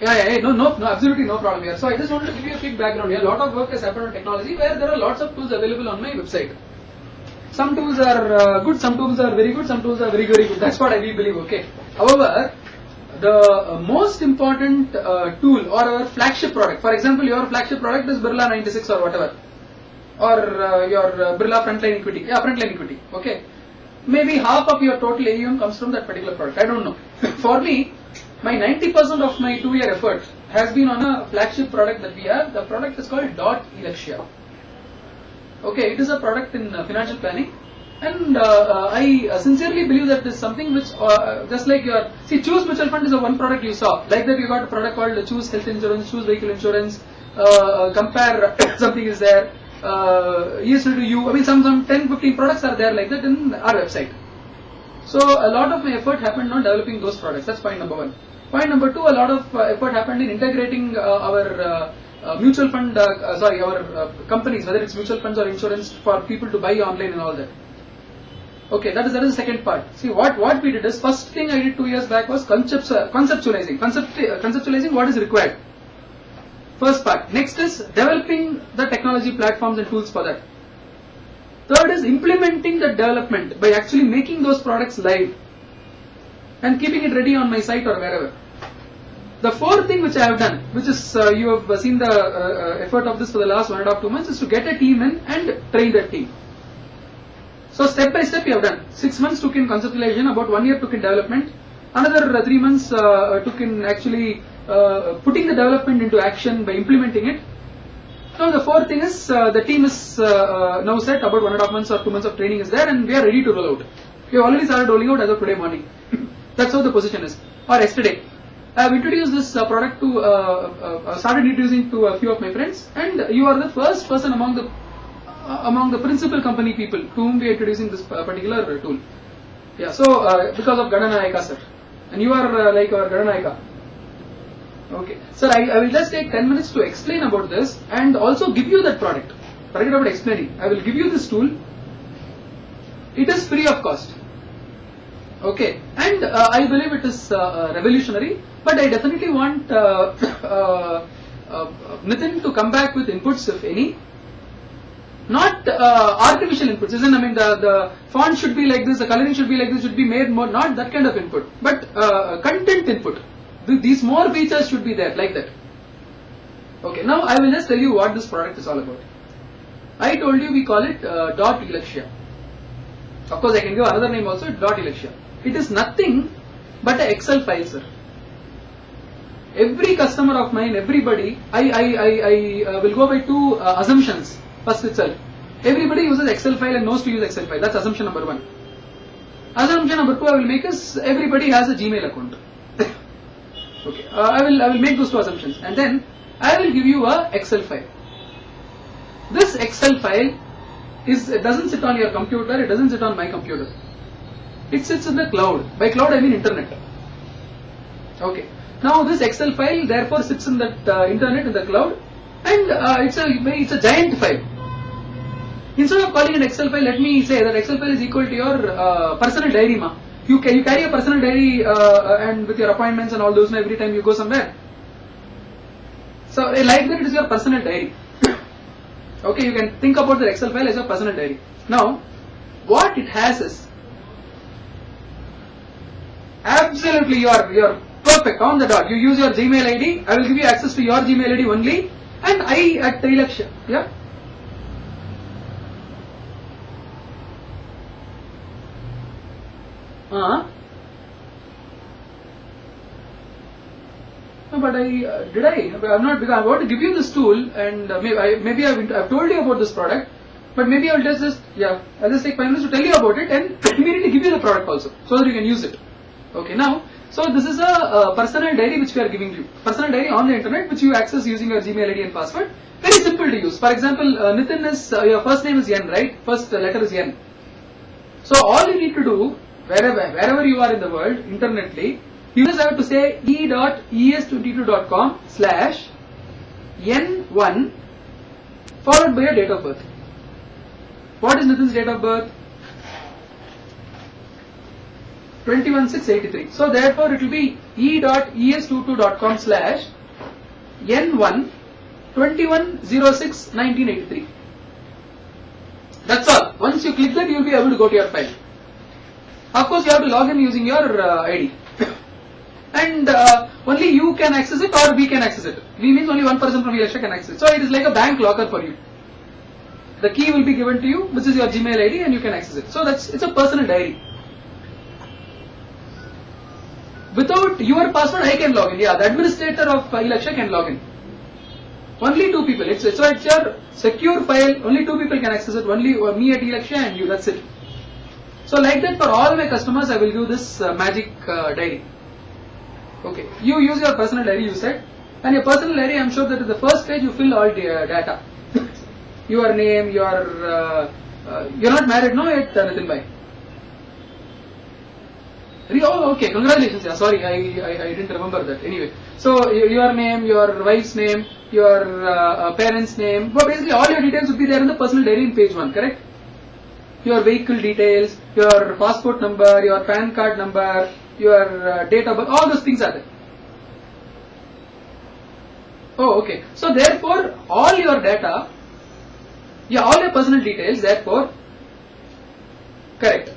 No, absolutely no problem here. So I just wanted to give you a quick background here. A lot of work has happened on technology where there are lots of tools available on my website. Some tools are good, some tools are very good, some tools are very, very good. That's what I believe, okay. However, the most important tool or our flagship product, for example, your flagship product is Birla 96 or whatever, or your Birla Frontline Equity, Frontline Equity, okay. Maybe half of your total AUM comes from that particular product, I don't know. For me, my 90% of my 2-year effort has been on a flagship product that we have. The product is called .Elakshya. Okay, it is a product in financial planning, and I sincerely believe that this is something which, just like your, Choose Mutual Fund is the one product you saw. Like that, you got a product called Choose Health Insurance, Choose Vehicle Insurance, Compare something is there, ESW you. I mean, some 10-15 products are there like that in our website. So a lot of my effort happened on developing those products. That's point number one. Point number two, a lot of effort happened in integrating our mutual fund, our companies, whether it's mutual funds or insurance, for people to buy online and all that. Okay, that is the second part. See, what we did is, first thing I did 2 years back was conceptualizing what is required. First part. Next is developing the technology platforms and tools for that. Third is implementing the development by actually making those products live and keeping it ready on my site or wherever. The fourth thing which I have done, which is you have seen the effort of this for the last 1.5 to 2 months, is to get a team in and train that team. So step by step we have done. 6 months took in conceptualization, about 1 year took in development, another 3 months took in actually putting the development into action by implementing it. Now the fourth thing is the team is now set, about 1.5 months or 2 months of training is there, and we are ready to roll out. We have already started rolling out as of today morning. That's how the position is. Or yesterday. I have introduced this product to, started introducing to a few of my friends, and you are the first person among the principal company people to whom we are introducing this particular tool. Yeah, so because of Gadanayaka sir, and you are like our Gadanayaka. Okay, sir, I will just take 10 minutes to explain about this and also give you that product. Forget about explaining. I will give you this tool. It is free of cost. Okay, and I believe it is revolutionary, but I definitely want Nitin to come back with inputs, if any. Not artificial inputs, isn't? I mean, the font should be like this, the coloring should be like this, should be made more, not that kind of input, but content input. These more features should be there, like that. Okay, now I will just tell you what this product is all about. I told you we call it .Elakshya. Of course, I can give another name also, .Elakshya. It is nothing but an Excel file, sir. Every customer of mine, everybody, I will go by two assumptions first itself. Everybody uses Excel file and knows to use Excel file. That's assumption number one. Assumption number two I will make is everybody has a Gmail account. Okay, I will make those two assumptions, and then I will give you a Excel file. This Excel file it doesn't sit on your computer, it doesn't sit on my computer. It sits in the cloud. By cloud I mean internet. Okay. Now this Excel file therefore sits in that internet, in the cloud, and it's a giant file. Instead of calling it Excel file, let me say that Excel file is equal to your personal diary, ma. You carry a personal diary and with your appointments and all those every time you go somewhere. So like that, it is your personal diary. Okay, you can think about the Excel file as your personal diary. Now, what it has is absolutely you're perfect on the dot. You use your Gmail ID. I will give you access to your Gmail ID only, and I at Elakshya. Yeah. No, but I'm not, because I'm about to give you this tool, and maybe I've told you about this product, but maybe I'll just take 5 minutes to tell you about it and immediately give you the product also, so that you can use it. Okay, now, so this is a personal diary which we are giving you. Personal diary on the internet which you access using your Gmail ID and password. Very simple to use. For example, Nitin is, your first name is Yen, right? First letter is Yen. So all you need to do, wherever you are in the world, internetly, you just have to say e.es22.com/N1 followed by your date of birth. What is Nitin's date of birth? 21,683. So therefore it will be e.es22.com/n1 2106/1983. That's all. Once you click that, you will be able to go to your file. Of course, you have to log in using your ID. And only you can access it or we can access it. We means only one person from Eleksha can access it. So it is like a bank locker for you. The key will be given to you, which is your Gmail ID, and you can access it. So it's a personal diary. Without your password, I can log in. Yeah, the administrator of Eleksha can log in. Only two people. So it's your secure file. Only two people can access it. Only me at Eleksha and you. That's it. So like that, for all my customers, I will give this magic diary. Okay, you use your personal diary, you said, and your personal diary, I'm sure that in the first page you fill all data. Your name, you're not married, no, yet, Nitin Bhai? Oh, okay, congratulations, yeah, sorry, I didn't remember that. Anyway, so your name, your wife's name, your parents' name, but basically all your details would be there in the personal diary in page 1, correct? Your vehicle details, your passport number, your PAN card number, your date of birth, all those things are there. Oh, okay. So therefore, all your data, yeah, all your personal details, therefore, correct.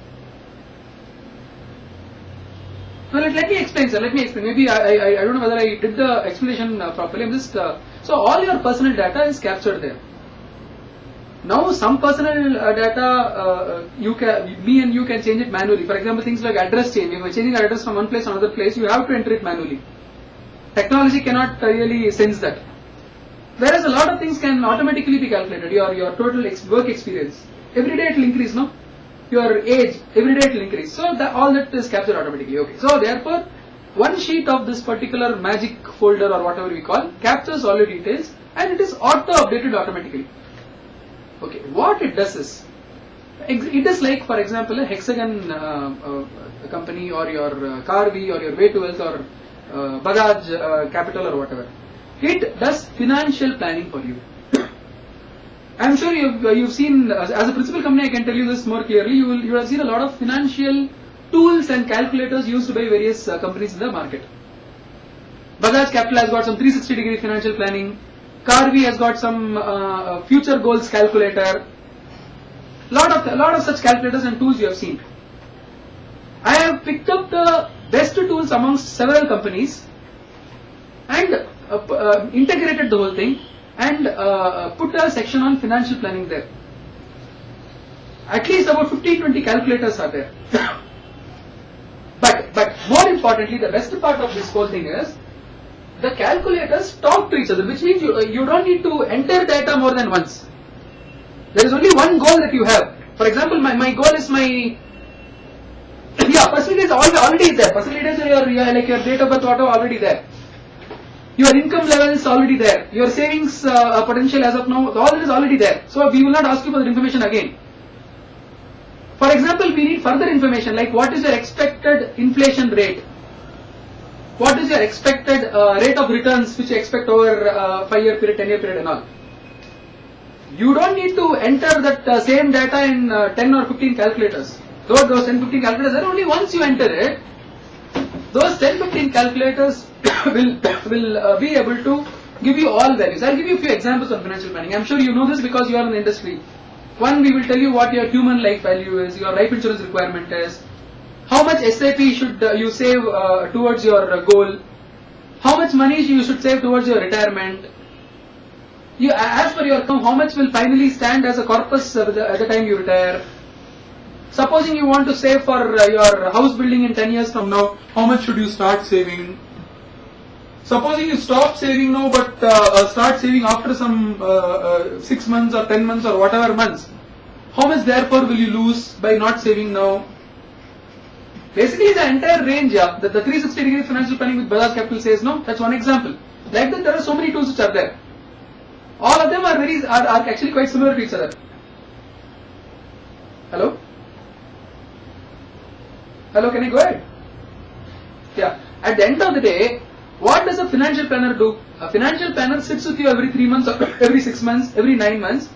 Now let me explain, sir. Let me explain. Maybe I don't know whether I did the explanation properly. I'm just so all your personal data is captured there. Now some personal data me and you can change it manually. For example, things like address change. If you're changing address from one place to another place, you have to enter it manually. Technology cannot really sense that. Whereas a lot of things can automatically be calculated. Your total work experience. Every day it will increase, no? Your age, every day it will increase. So all that is captured automatically. Okay. So therefore, one sheet of this particular magic folder or whatever we call captures all your details and it is auto updated automatically. Okay, what it does is, it is like, for example, a Hexagon company or your Carvey or your Way to Wealth or Bajaj Capital or whatever. It does financial planning for you. I am sure you've seen, as a principal company, I can tell you this more clearly. You have seen a lot of financial tools and calculators used by various companies in the market. Bajaj Capital has got some 360-degree financial planning. Carvey has got some future goals calculator. Lot of such calculators and tools you have seen. I have picked up the best tools amongst several companies and integrated the whole thing and put a section on financial planning there. At least about 15-20 calculators are there. But more importantly, the best part of this whole thing is the calculators talk to each other, which means you don't need to enter data more than once. There is only one goal that you have. For example, my goal is percentage already is there. Percentage your date of birth, whatever, already there. Your income level is already there. Your savings potential as of now, all that is already there. So we will not ask you for the information again. For example, we need further information like what is your expected inflation rate? What is your expected rate of returns which you expect over 5-year period, 10-year period and all? You don't need to enter that same data in 10 or 15 calculators. Those 10-15 calculators are only once you enter it, those 10-15 calculators will be able to give you all values. I'll give you a few examples on financial planning. I'm sure you know this because you are in the industry. One, we will tell you what your human life value is, your life insurance requirement is, how much SIP should you save towards your goal, how much money you should save towards your retirement. As per your income, how much will finally stand as a corpus at the time you retire. Supposing you want to save for your house building in 10 years from now, how much should you start saving? Supposing you stop saving now but start saving after some 6 months or 10 months or whatever months, how much therefore will you lose by not saving now? Basically the entire range, the 360-degree financial planning with Bajaj Capital says no, that's one example. Like that there are so many tools which are there. All of them are actually quite similar to each other. Hello? Hello, can I go ahead? Yeah. At the end of the day, what does a financial planner do? A financial planner sits with you every 3 months, or every 6 months, every 9 months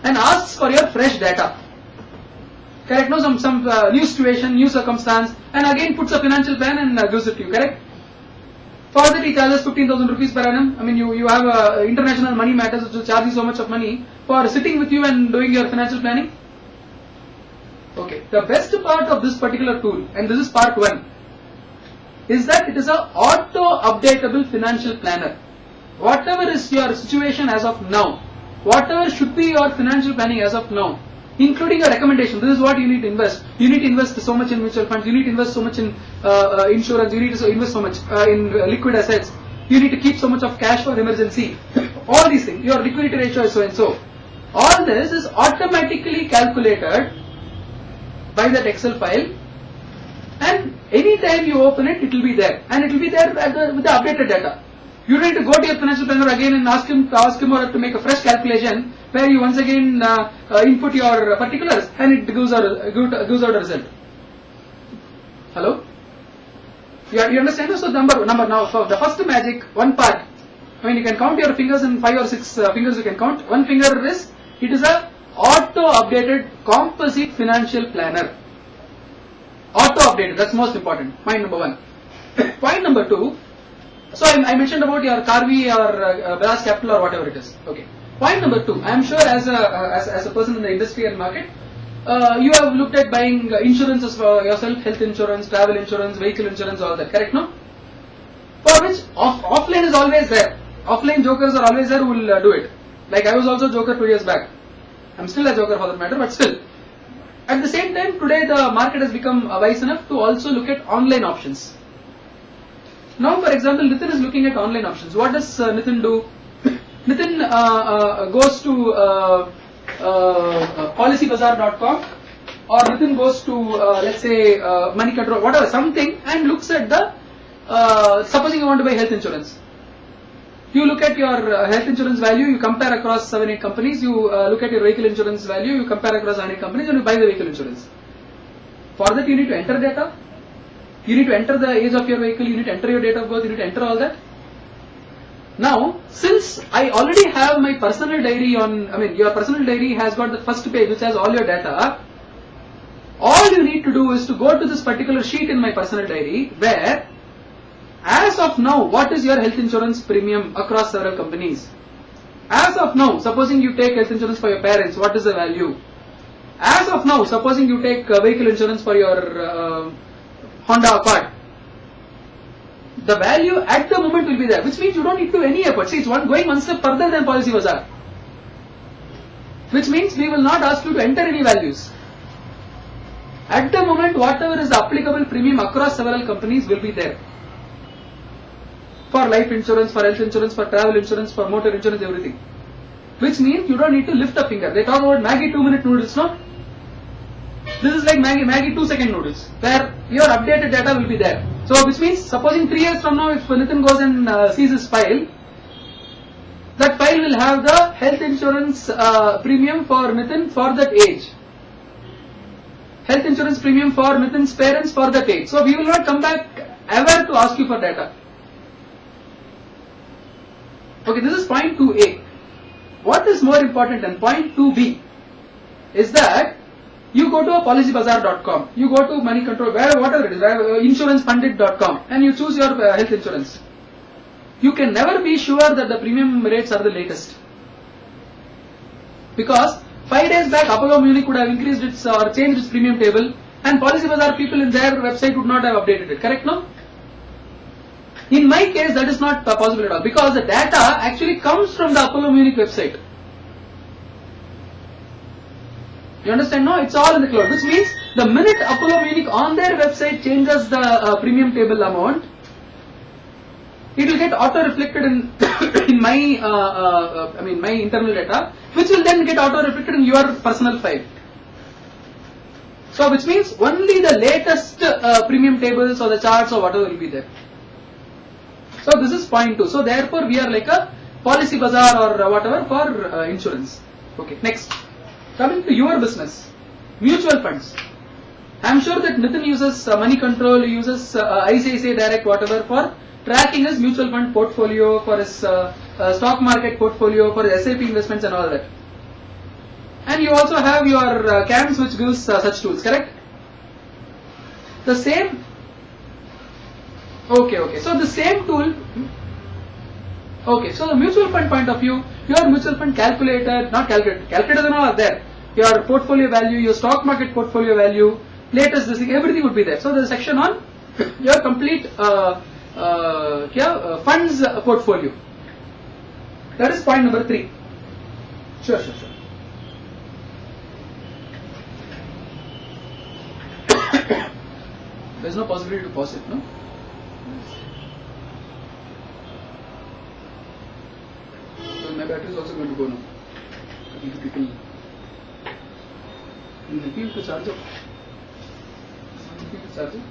and asks for your fresh data. Correct? No, some new situation, new circumstance, and again puts a financial plan and gives it to you. Correct? For that he charges 15,000 rupees per annum. I mean, you have international money matters which will charge you so much of money for sitting with you and doing your financial planning. Okay, the best part of this particular tool, and this is part 1, is that it is a auto-updatable financial planner. Whatever is your situation as of now, whatever should be your financial planning as of now, including a recommendation, this is what you need to invest. You need to invest so much in mutual funds, you need to invest so much in insurance, you need to invest so much in liquid assets, you need to keep so much of cash for emergency. All these things, your liquidity ratio is so and so. All this is automatically calculated by that Excel file, and anytime you open it, it will be there, and it will be there with the updated data. You don't need to go to your financial planner again and ask him or to make a fresh calculation where you once again input your particulars and it gives out a result. Hello? You understand? So number now, for the first magic, one part, I mean you can count your fingers in 5 or 6 fingers you can count. One finger is, it is a auto-updated composite financial planner. Auto-updated, that's most important. Point number 1. Point number 2, so I mentioned about your Karvy or Bajaj Capital or whatever it is. Okay. Point number 2, I am sure as a person in the industry and market, you have looked at buying insurances for yourself, health insurance, travel insurance, vehicle insurance, all that, correct, no? For which offline is always there. Offline jokers are always there who will do it. Like I was also a joker 2 years back. I'm still a joker for that matter, but still. At the same time, today the market has become wise enough to also look at online options. Now, for example, Nitin is looking at online options. What does Nitin do? Nitin goes to policybazar.com, or Nitin goes to let's say Money Control, whatever, something, and looks at the supposing you want to buy health insurance. You look at your health insurance value, you compare across 7-8 companies, you look at your vehicle insurance value, you compare across 7-8 companies, and you buy the vehicle insurance. For that you need to enter data, you need to enter the age of your vehicle, you need to enter your date of birth, you need to enter all that. Now, since I already have my personal diary your personal diary has got the first page which has all your data, all you need to do is to go to this particular sheet in my personal diary where, as of now, what is your health insurance premium across several companies? As of now, supposing you take health insurance for your parents, what is the value? As of now, supposing you take vehicle insurance for your Honda Accord, the value at the moment will be there, which means you don't need to do any effort. See, it's going one step further than Policybazaar, which means we will not ask you to enter any values. At the moment, whatever is the applicable premium across several companies will be there. For life insurance, for health insurance, for travel insurance, for motor insurance, everything. Which means you don't need to lift a finger. They talk about Maggi 2-minute noodles, no? This is like Maggi 2-second noodles, where your updated data will be there. So which means, supposing 3 years from now, if Nitin goes and sees his file, that file will have the health insurance premium for Nitin for that age. Health insurance premium for Nitin's parents for that age. So we will not come back ever to ask you for data. Okay, this is point 2A. What is more important than point 2B is that you go to a policybazar.com, you go to Money Control, whatever it is, insurancepundit.com, and you choose your health insurance. You can never be sure that the premium rates are the latest. Because 5 days back, Apollo Munich would have increased its or changed its premium table, and Policybazaar people in their website would not have updated it. Correct, no? In my case, that is not possible at all, because the data actually comes from the Apollo Munich website. You understand? No, it's all in the cloud, which means the minute Apollo Munich on their website changes the premium table amount, it will get auto reflected in my my internal data, which will then get auto reflected in your personal file. So which means only the latest premium tables or the charts or whatever will be there. So this is point 2. So therefore we are like a Policybazaar or whatever for insurance. Okay, next. Coming to your business, mutual funds. I am sure that Nitin uses Money Control, uses ICICI Direct, whatever, for tracking his mutual fund portfolio, for his stock market portfolio, for his SIP investments and all that. And and you also have your CAMS which gives such tools, correct? The same. Okay. So the same tool. Okay, so the mutual fund point of view, your mutual fund calculator, not calculator, calculators and all are there. Your portfolio value, your stock market portfolio value, latest this thing, everything would be there. So there's a section on your complete funds portfolio. That is point number 3. Sure. There's no possibility to pause it, no? So my battery is also going to go now. People will to charge up. Charge it.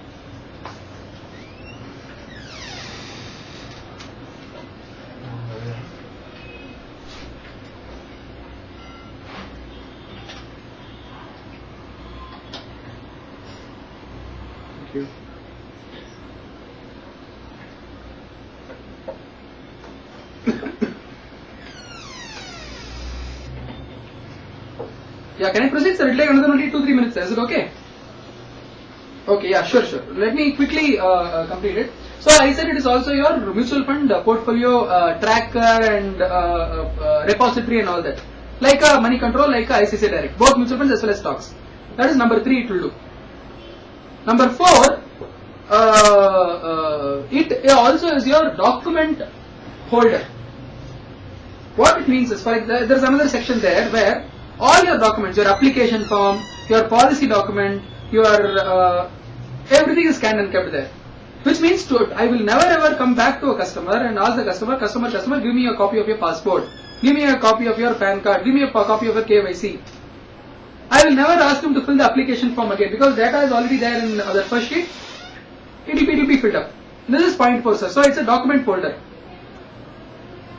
Thank you. Yeah, can I proceed, sir? It'll take another only 2-3 minutes. Is it okay? Okay, yeah, sure. Let me quickly complete it. So I said it is also your mutual fund portfolio tracker and repository and all that. Like a money control, like a ICICI Direct. Both mutual funds as well as stocks. That is number 3 it will do. Number 4, it also is your document holder. What it means is, there is another section there where all your documents, your application form, your policy document, your everything is scanned and kept there. Which means I will never ever come back to a customer and ask the customer, give me a copy of your passport, give me a copy of your PAN card, give me a copy of your KYC. I will never ask him to fill the application form again because data is already there in the first sheet. It will be filled up. This is point 4, sir. So it's a document folder.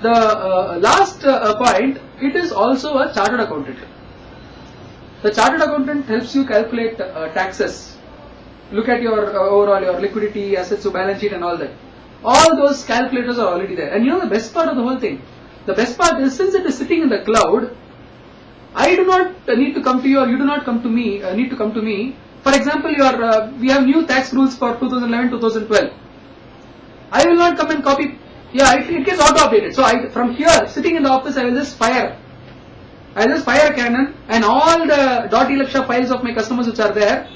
The last point, it is also a chartered accountant. The chartered accountant helps you calculate taxes. Look at your overall, your liquidity, assets, your balance sheet and all that. All those calculators are already there. And you know the best part of the whole thing? The best part is, since it is sitting in the cloud, I do not need to come to you, or you do not come to me, need to come to me. For example, we have new tax rules for 2011-2012. I will not come and copy. Yeah, it gets auto-updated. So from here, sitting in the office, I will just fire a cannon, and all the .electra files of my customers which are there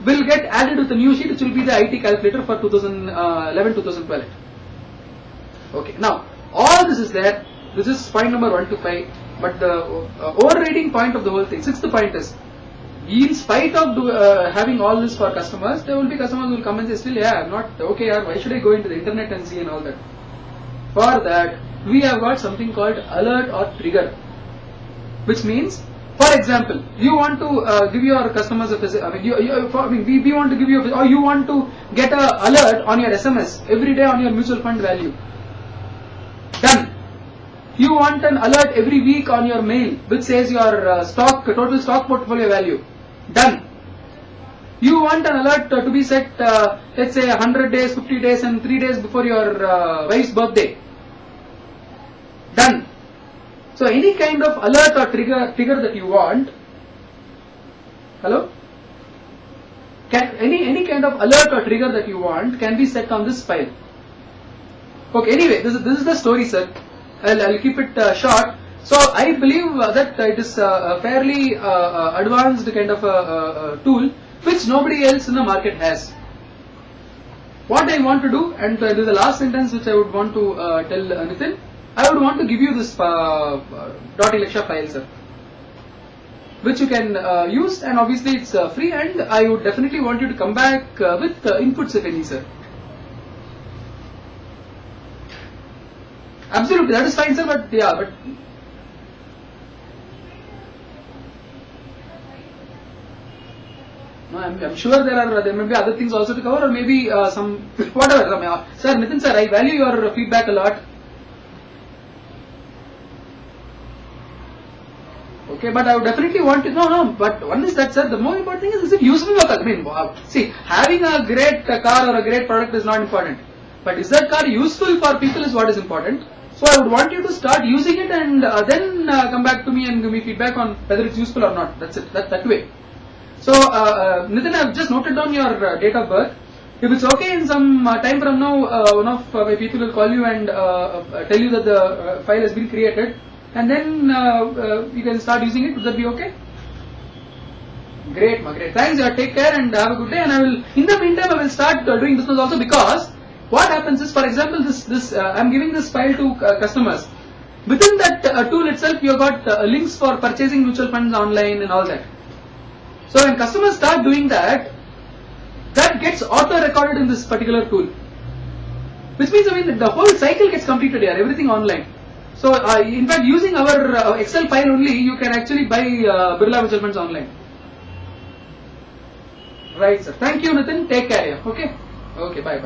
will get added with the new sheet, which will be the IT calculator for 2011-2012. Okay, now all this is there. This is point number 1 to 5. But the overriding point of the whole thing, 6th point is, in spite of having all this for customers, there will be customers who will come and say, still, yeah, I'm not okay, why should I go into the internet and see and all that? For that, we have got something called alert or trigger, which means, for example, you want to give your customers a physical, we want to give you, or you want to get an alert on your SMS every day on your mutual fund value. Done. You want an alert every week on your mail which says your total stock portfolio value. Done. You want an alert to be set, let's say 100 days, 50 days and 3 days before your wife's birthday. Done. So any kind of alert or trigger that you want, hello? Any kind of alert or trigger that you want can be set on this file. Okay, anyway, this is the story, sir. I'll keep it short. So I believe that it is a fairly advanced kind of a tool which nobody else in the market has. What I want to do, and this is the last sentence which I would want to tell Nitin, I would want to give you this .electra file, sir, which you can use, and obviously it's free, and I would definitely want you to come back with inputs if any, sir. Absolutely, that is fine, sir, but yeah, but no, I'm sure there may be other things also to cover, or maybe some whatever. Sir, Nitin sir, I value your feedback a lot. Okay, but I would definitely want to but one is that, sir, the more important thing is it useful or not? I mean, see, having a great car or a great product is not important, but is that car useful for people is what is important. So I would want you to start using it and then come back to me and give me feedback on whether it's useful or not. That's it. That way. So Nitin, I've just noted down your date of birth. If it's okay, in some time from now, one of my people will call you and tell you that the file has been created, and then you can start using it. Would that be okay? Great, great. Thanks. Take care and have a good day. And I will, in the meantime, I will start doing business also, because what happens is, for example, I'm giving this file to customers. Within that tool itself, you have got links for purchasing mutual funds online and all that. So when customers start doing that, that gets auto-recorded in this particular tool. Which means, the whole cycle gets completed here, everything online. So in fact, using our Excel file only, you can actually buy Birla mutual funds online. Right, sir. Thank you, Nitin. Take care. Okay. Okay. Bye.